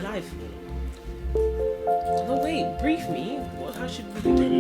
my life. No, wait, brief me. How should we begin?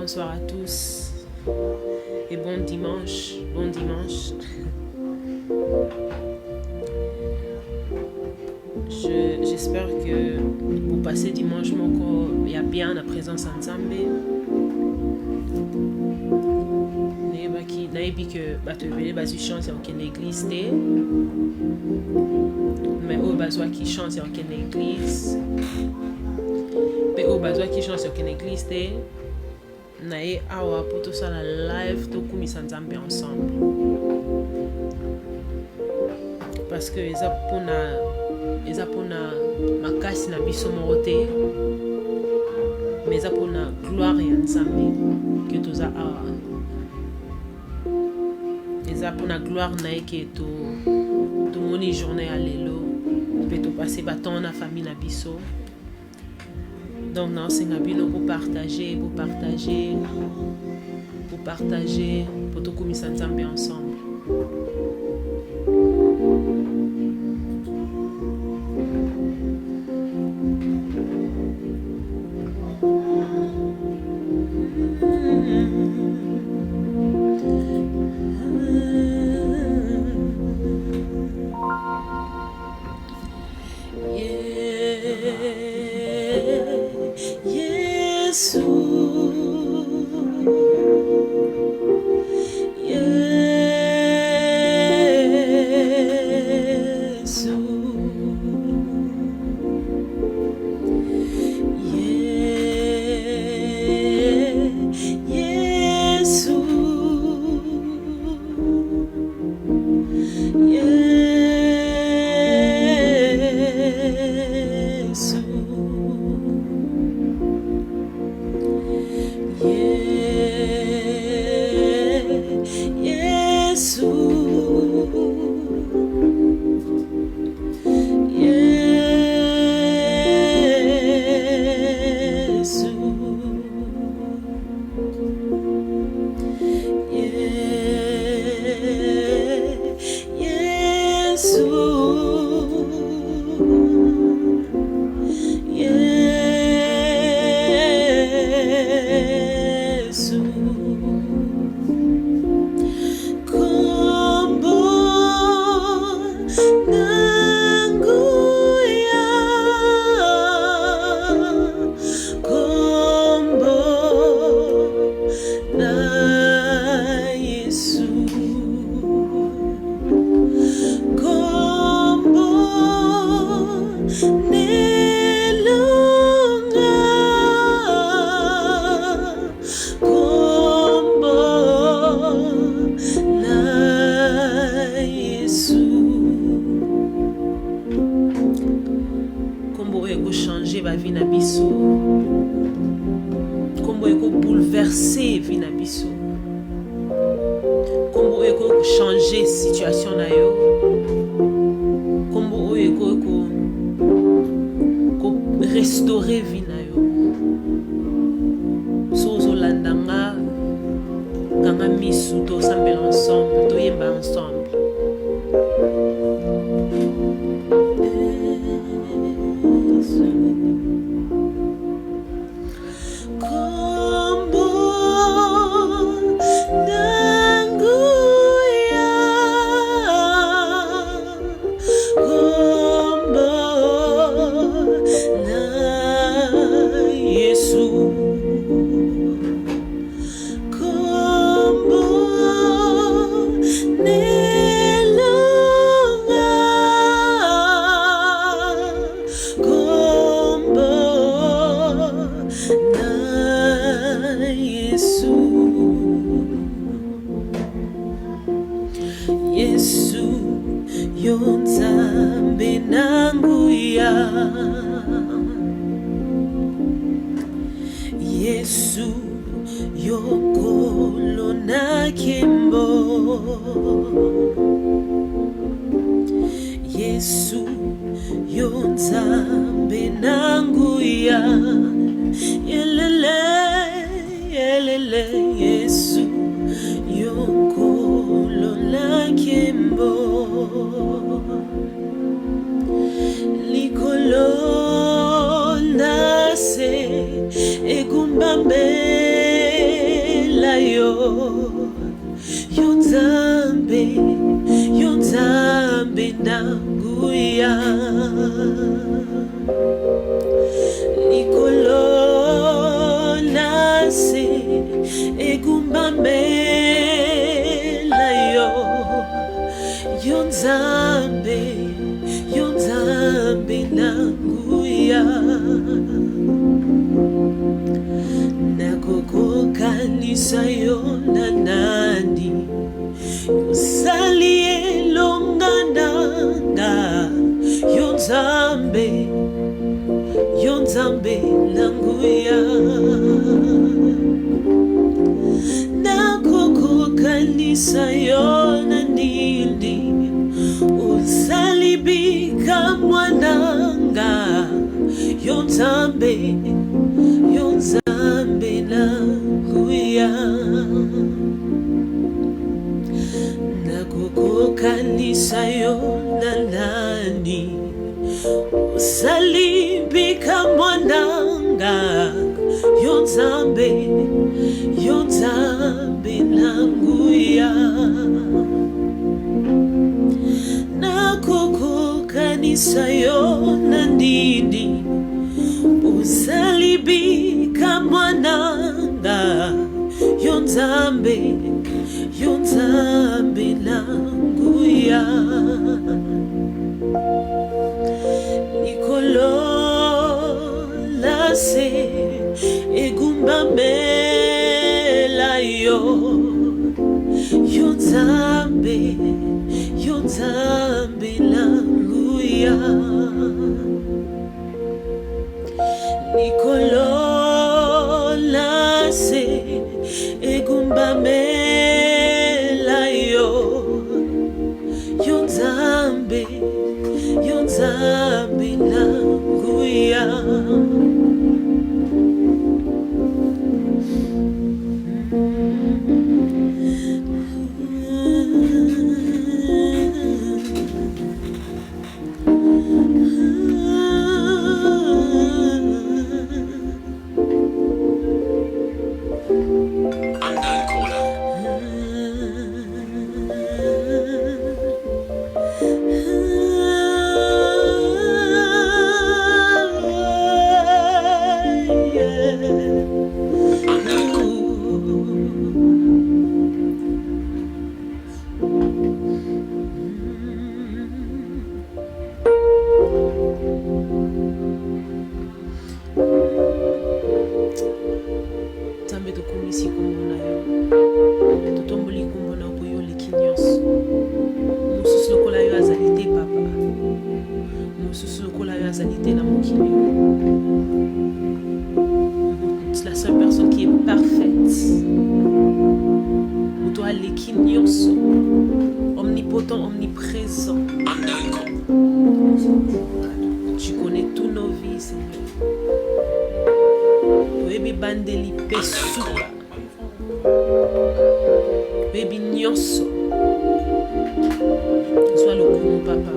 Bonsoir à tous et bon dimanche. J'espère que vous passez dimanche moko ya bien la présence en Zambé. Naibi que bato ebele bazwi chance ya kokende église te, mais oyo bazwaki chance ya kokende église mpe oyo bazwaki chance ya kokende église te, na ye awa mpo tosala live tokumisa Nzambe ensemble, parce que eza mpona makasi na biso moko te, mais eza mpona gloire ya Nzambe ke toza awa, eza mpona gloire na ye ke tomoni journée ya lelo mpe topase baton na famille na biso. Donc naosenga bino partager pour tokumisa Nzambe ensemble. vie na biso, kombo eko bouleverser vie na biso, kombo eko changer situation na yo, kombo eko restaurer vie na yo. Sozo landanga kanga misu to sambela ensemble, to yemba ensemble. Yesu yokolo na kimbo, Yesu yonzambe nanguya, yelele yelele, Yesu yokolo na kimbo, likolo nase ekumbambela yo, yonzambe nanguya, likolo nase ekumbambela yo, yonzambe nanguya. Nakokokanisa yo na nani, usalie longananga, yonzambe nanguya. Nakokokanisa yo na nini, usalibika mwananga, yonzambe nanguya. Nakokokanisa yo na nani, usalibika mwananga, yonzambe nanguya. Nakokokanisa yo na nini, usalibika mwananga, yonzambe nanguya. Likolo lase egumbambela yo, yonzambe nanguya. Likolo lase egumbambela yo, yonzambe nanguya. Susu lokola yo azali te na mokili. vie, Seigneur. Webi bandeli pesula. Webi nyonso. Sois le coup, papa.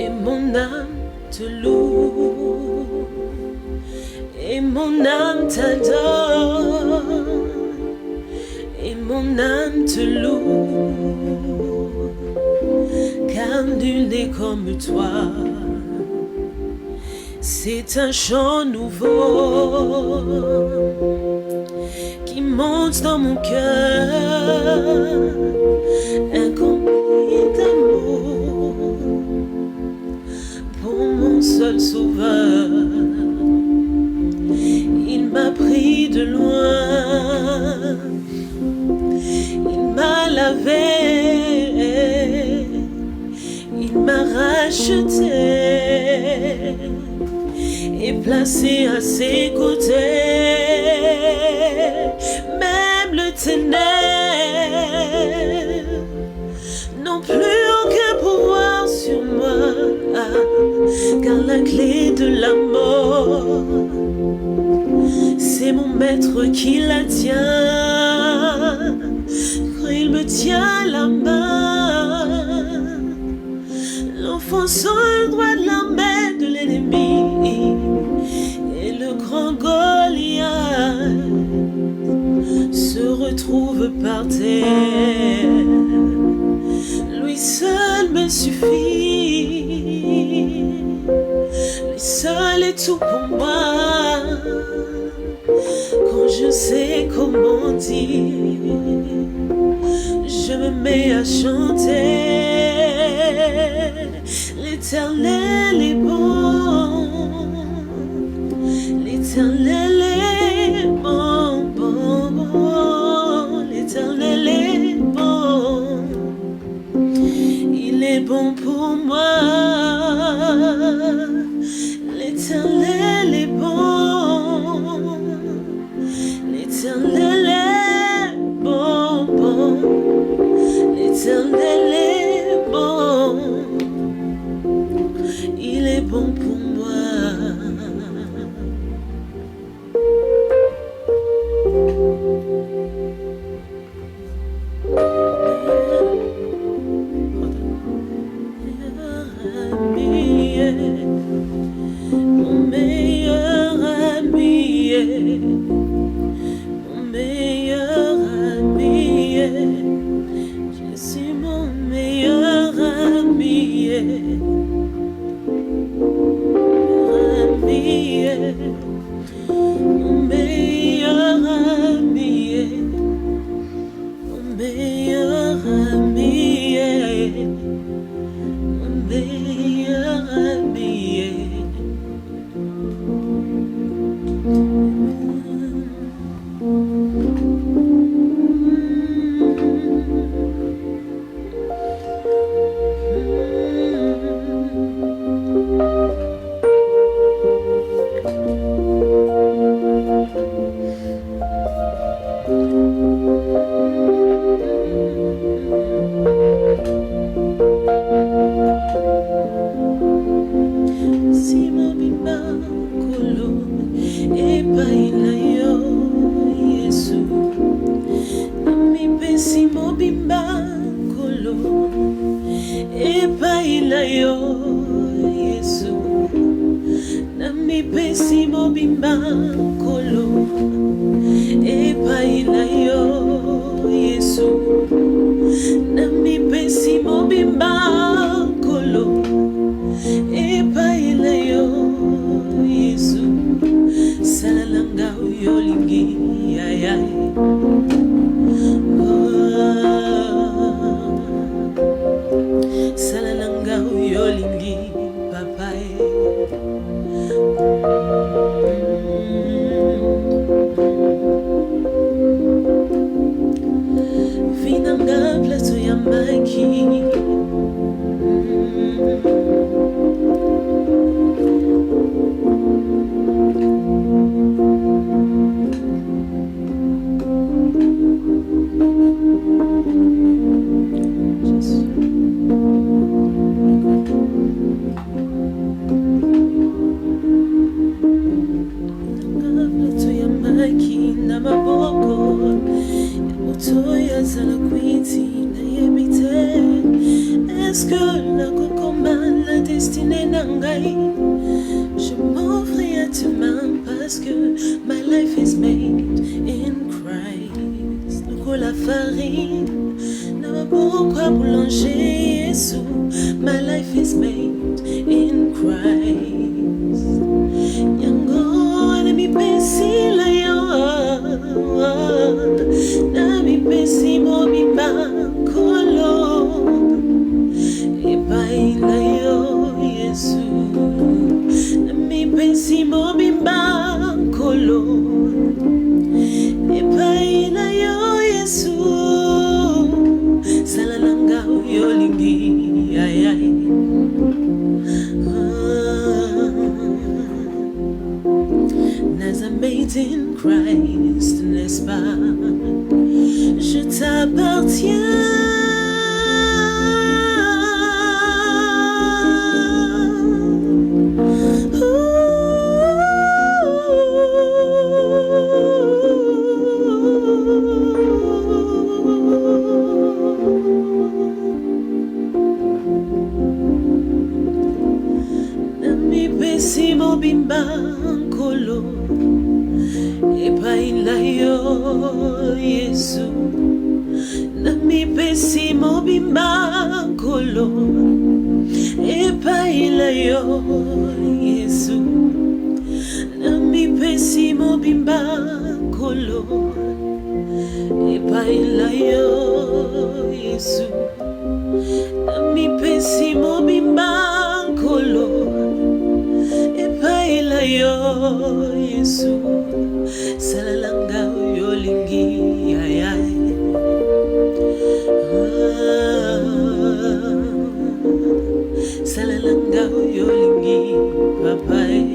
Et mon âme te loue, et mon âme t'adore, et mon âme te loue, car nul n'est comme toi. C'est un chant nouveau qui monte dans mon cœur, incompris d'amour pour mon seul sauveur. Il m'a pris de loin, il m'a lavé, il m'a racheté et placé à ses côtés. Même le ténèbre n'ont plus aucun pouvoir sur moi, car la clé de la mort, c'est mon maître qui la tient. Quand il me tient la main, l'enfant sans le droit de la main de l'ennemi, et le grand Goliath se retrouve par terre. Lui seul me suffit, lui seul est tout pour moi. Quand je sais comment dire, je me mets à chanter. L'Éternel est bon, l'Éternel est bon, bon, bon, l'Éternel est bon, il est bon pour moi. L'Éternel est bon, l'Éternel est bon, bon, l'Éternel est bon, il est bon pour moi. Mon meilleur ami, mon meilleur ami, je suis mon meilleur ami, mon meilleur ami, mon meilleur ami, mon meilleur ami. nangai. Je m'offre à tes mains parce que my life is made in Christ. La farine, n'a pourquoi boulanger Jésus. My life is made in Christ. Yango na mi pensi la yo, na mi pensi mo mi bankolo, e pai la yo Jésus. Na mi pensi mo mi bankolo, e pai la yo. Salalanga yolingi ay ay. Nas made in Christ, n'est-ce pas? Je t'appartiens. Simo bimba kolo e pai la yo Yesu. Nami pesimo bimba kolo e pai la yo Yesu. Nami pesimo bimba kolo e pai la yo Yesu. Nami pesimo bimba kolo yo Yesu. Salalanga yolingi ay ay. Salalanga yolingi papai.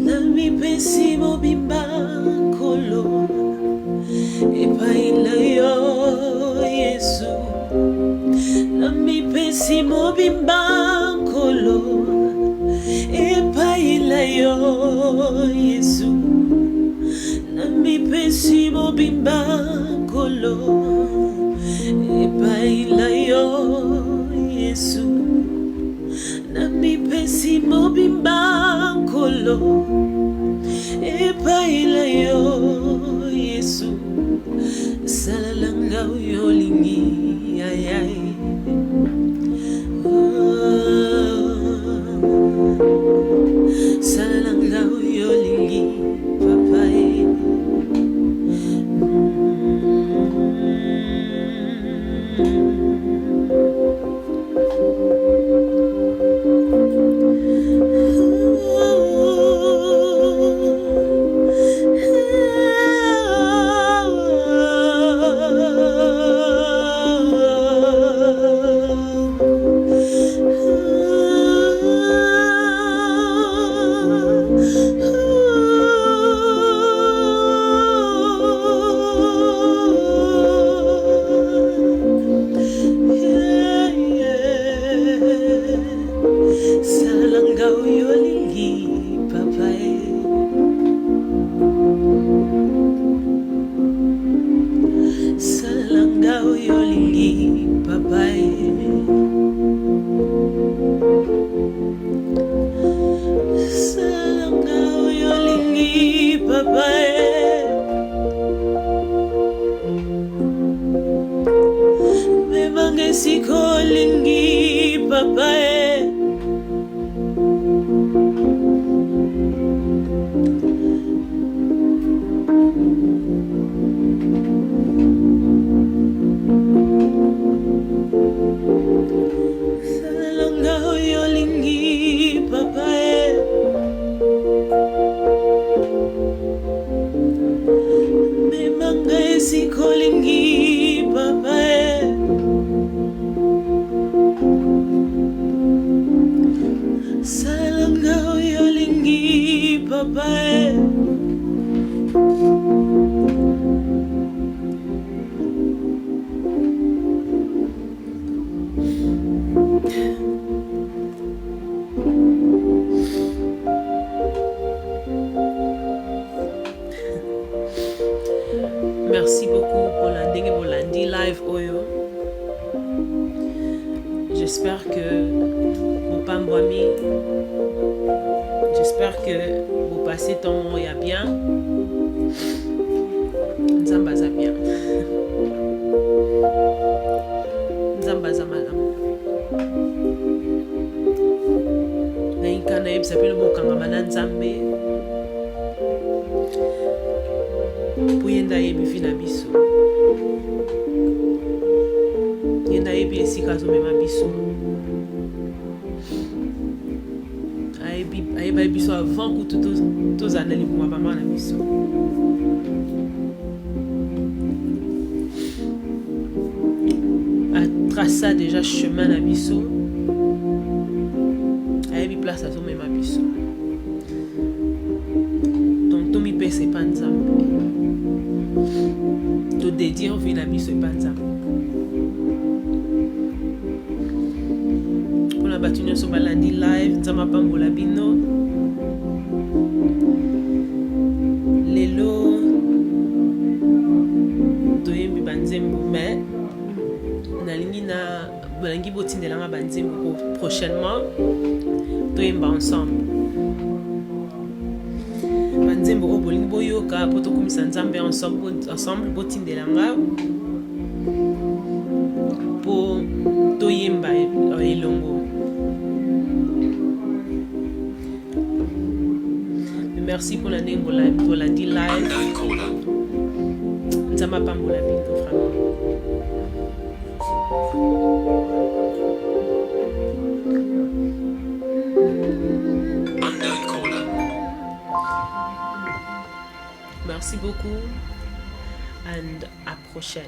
Nami pesimo bimba kolo e pai la yo Yesu. Nami pesimo bimba kolo e pai la yo Yesu. Nami pesimo bimba kolo e pai la yo Yesu. Nami pesimo bimba kolo e pai la yo Yesu. Salalanga yolingi ay ay. Salalanga yolingi papai. Merci beaucoup pour la Dengue Bolandi live oyo. j'espère que vous pambouami, j'espère que vous passez ton moment ya bien. Nzambaza bien. Nzambaza malam. Naikana yebisa pele bokanga na nzambe. Puyenda yebi fina biso. Yenda yebi esika zo mema biso. Ayeba biso avant que tous anali pour ma maman na biso. Traça déjà chemin na biso. Ayebi place à zo mema biso. Donc to mi pese pa nzambe. To dédier vie na biso pa nzambe. Pona batu nyonso balandi live nzamba pambola bino. Lelo toyembi banzembo mais nalingi na bolangi botindelanga banzembo prochainement toyemba ensemble banzembo oyo bolingi boyoka po tokumisa nzambe ensemble botindelanga po toyemba elongo. Merci pour la bolandi live nzamba pambola bino vraiment. Merci beaucoup and à prochaine.